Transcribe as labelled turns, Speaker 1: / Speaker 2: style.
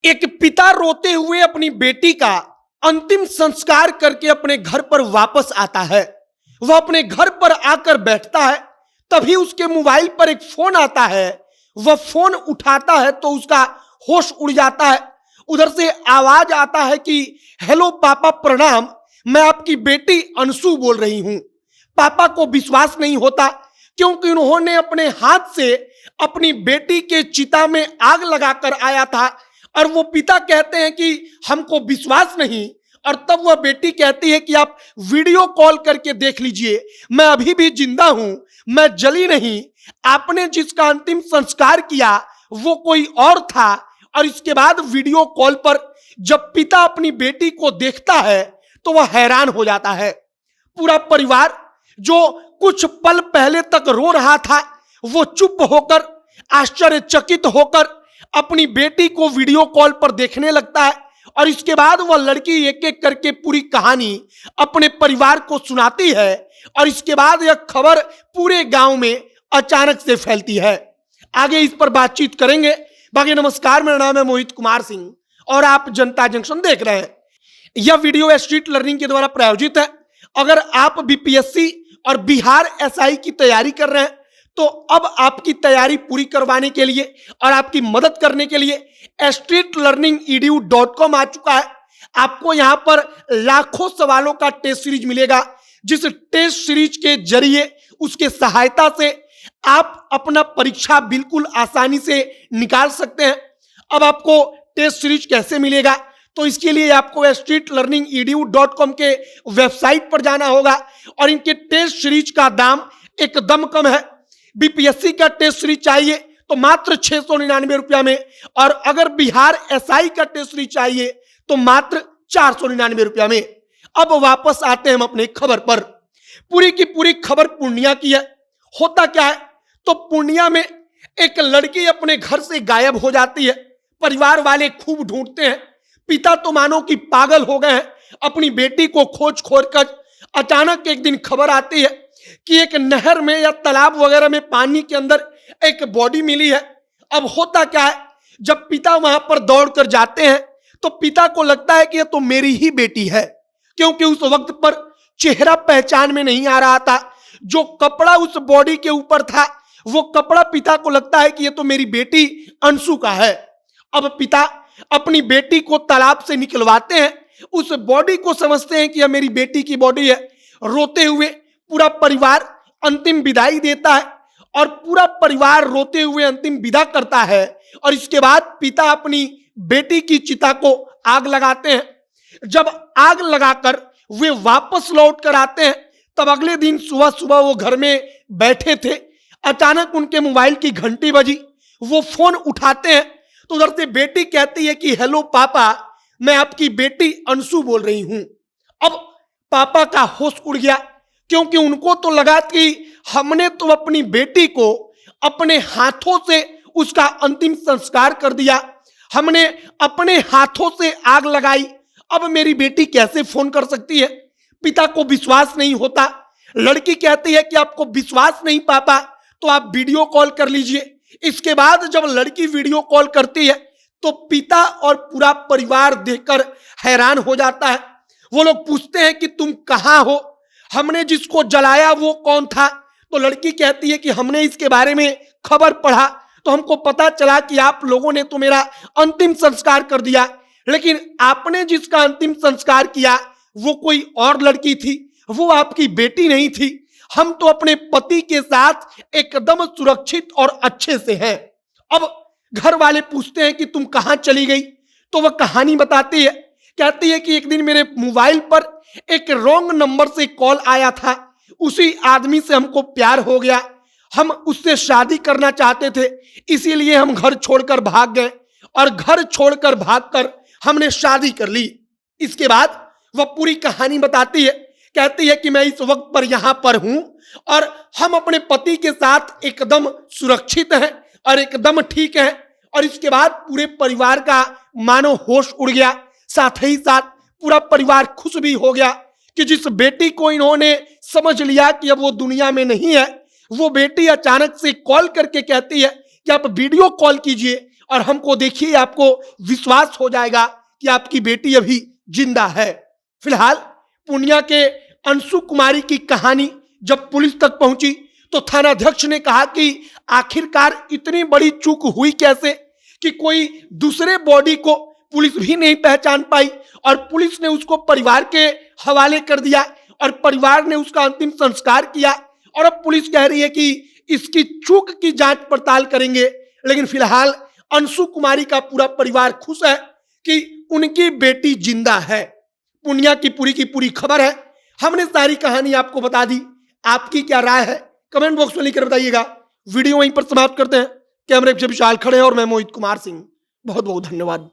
Speaker 1: एक पिता रोते हुए अपनी बेटी का अंतिम संस्कार करके अपने घर पर वापस आता है। वह अपने घर पर आकर बैठता है, तभी उसके मोबाइल पर एक फोन आता है। वह फोन उठाता है तो उसका होश उड़ जाता है। उधर से आवाज आता है कि हेलो पापा प्रणाम, मैं आपकी बेटी अंशु बोल रही हूं। पापा को विश्वास नहीं होता, क्योंकि उन्होंने अपने हाथ से अपनी बेटी के चिता में आग लगाकर आया था। और वो पिता कहते हैं कि हमको विश्वास नहीं। और तब वह बेटी कहती है कि आप वीडियो कॉल करके देख लीजिए, मैं अभी भी जिंदा हूं, मैं जली नहीं। आपने जिसका अंतिम संस्कार किया वो कोई और था। और इसके बाद वीडियो कॉल पर जब पिता अपनी बेटी को देखता है तो वह हैरान हो जाता है। पूरा परिवार जो कुछ पल पहले तक रो रहा था, वो चुप होकर, आश्चर्यचकित होकर अपनी बेटी को वीडियो कॉल पर देखने लगता है। और इसके बाद वह लड़की एक एक करके पूरी कहानी अपने परिवार को सुनाती है। और इसके बाद यह खबर पूरे गांव में अचानक से फैलती है। आगे इस पर बातचीत करेंगे। बाकी नमस्कार, मेरा नाम है मोहित कुमार सिंह और आप जनता जंक्शन देख रहे हैं। यह वीडियो स्ट्रीट लर्निंग के द्वारा प्रायोजित है। अगर आप बीपीएससी और बिहार एसआई की तैयारी कर रहे हैं तो अब आपकी तैयारी पूरी करवाने के लिए और आपकी मदद करने के लिए streetlearningedu.com आ चुका है। आपको यहां पर लाखों सवालों का टेस्ट सीरीज मिलेगा, जिस टेस्ट सीरीज के जरिए उसके सहायता से आप अपना परीक्षा बिल्कुल आसानी से निकाल सकते हैं। अब आपको टेस्ट सीरीज कैसे मिलेगा, तो इसके लिए आपको streetlearningedu.com के वेबसाइट पर जाना होगा। और इनके टेस्ट सीरीज का दाम एकदम कम है। बीपीएससी का टेस्ट सीरीज चाहिए तो मात्र 699 रुपया में, और अगर बिहार एसआई का टेस्ट सीरीज चाहिए तो मात्र 499 रुपया में। अब वापस आते हैं हम अपने खबर पर। पूरी की पूरी खबर पूर्णिया की है। होता क्या है, तो पूर्णिया में एक लड़की अपने घर से गायब हो जाती है। परिवार वाले खूब ढूंढते हैं। पिता तो मानो कि पागल हो गए हैं अपनी बेटी को खोज खोज कर। अचानक एक दिन खबर आती है कि एक नहर में या तालाब वगैरह में पानी के अंदर एक बॉडी मिली है। अब होता क्या है, जब पिता वहां पर दौड़कर जाते हैं तो पिता को लगता है कि यह तो मेरी ही बेटी है, क्योंकि उस वक्त पर चेहरा पहचान में नहीं आ रहा था। जो कपड़ा उस बॉडी के ऊपर था वो कपड़ा पिता को लगता है कि यह तो मेरी बेटी अंशु का है। अब पिता अपनी बेटी को तालाब से निकलवाते हैं। उस बॉडी को समझते हैं कि यह मेरी बेटी की बॉडी है। रोते हुए पूरा परिवार अंतिम विदाई देता है और पूरा परिवार रोते हुए अंतिम विदा करता है। और इसके बाद पिता अपनी बेटी की चिता को आग लगाते हैं। जब आग लगाकर वे वापस लौट कर आते हैं, तब अगले दिन सुबह सुबह वो घर में बैठे थे। अचानक उनके मोबाइल की घंटी बजी। वो फोन उठाते हैं तो उधर से बेटी कहती है कि हेलो पापा, मैं आपकी बेटी अंशु बोल रही हूं। अब पापा का होश उड़ गया, क्योंकि उनको तो लगा कि हमने तो अपनी बेटी को अपने हाथों से उसका अंतिम संस्कार कर दिया, हमने अपने हाथों से आग लगाई, अब मेरी बेटी कैसे फोन कर सकती है। पिता को विश्वास नहीं होता। लड़की कहती है कि आपको विश्वास नहीं पापा, तो आप वीडियो कॉल कर लीजिए। इसके बाद जब लड़की वीडियो कॉल करती है तो पिता और पूरा परिवार देखकर हैरान हो जाता है। वो लोग पूछते हैं कि तुम कहां हो, हमने जिसको जलाया वो कौन था। तो लड़की कहती है कि हमने इसके बारे में खबर पढ़ा तो हमको पता चला कि आप लोगों ने तो मेरा अंतिम संस्कार कर दिया, लेकिन आपने जिसका अंतिम संस्कार किया वो कोई और लड़की थी, वो आपकी बेटी नहीं थी। हम तो अपने पति के साथ एकदम सुरक्षित और अच्छे से हैं। अब घर वाले पूछते हैं कि तुम कहां चली गई, तो वह कहानी बताती है। कहती है कि एक दिन मेरे मोबाइल पर एक रॉन्ग नंबर से कॉल आया था, उसी आदमी से हमको प्यार हो गया, हम उससे शादी करना चाहते थे, इसीलिए हम घर छोड़कर भाग गए और घर छोड़कर भागकर हमने शादी कर ली। इसके बाद वह पूरी कहानी बताती है। कहती है कि मैं इस वक्त पर यहां पर हूं और हम अपने पति के साथ एकदम सुरक्षित हैं और एकदम ठीक हैं। और इसके बाद पूरे परिवार का मानो होश उड़ गया। साथ ही साथ पूरा परिवार खुश भी हो गया कि जिस बेटी को इन्होंने समझ लिया कि अब वो दुनिया में नहीं है, वो बेटी अचानक से कॉल करके कहती है कि आप वीडियो कॉल कीजिए और हमको देखिए आपको विश्वास हो जाएगा कि आपकी बेटी अभी जिंदा है। फिलहाल पूर्णिया के अंशु कुमारी की कहानी जब पुलिस तक पहुंची तो थानाध्यक्ष ने कहा कि आखिरकार इतनी बड़ी चूक हुई कैसे कि कोई दूसरे बॉडी को पुलिस भी नहीं पहचान पाई और पुलिस ने उसको परिवार के हवाले कर दिया और परिवार ने उसका अंतिम संस्कार किया। और अब पुलिस कह रही है कि इसकी चूक की जांच पड़ताल करेंगे। लेकिन फिलहाल अंशु कुमारी का पूरा परिवार खुश है कि उनकी बेटी जिंदा है। पूर्णिया की पूरी खबर है, हमने सारी कहानी आपको बता दी। आपकी क्या राय है कमेंट बॉक्स में लिखकर बताइएगा। वीडियो वहीं पर समाप्त करते हैं। कैमरे से विशाल खड़े हैं और मैं मोहित कुमार सिंह। बहुत बहुत धन्यवाद।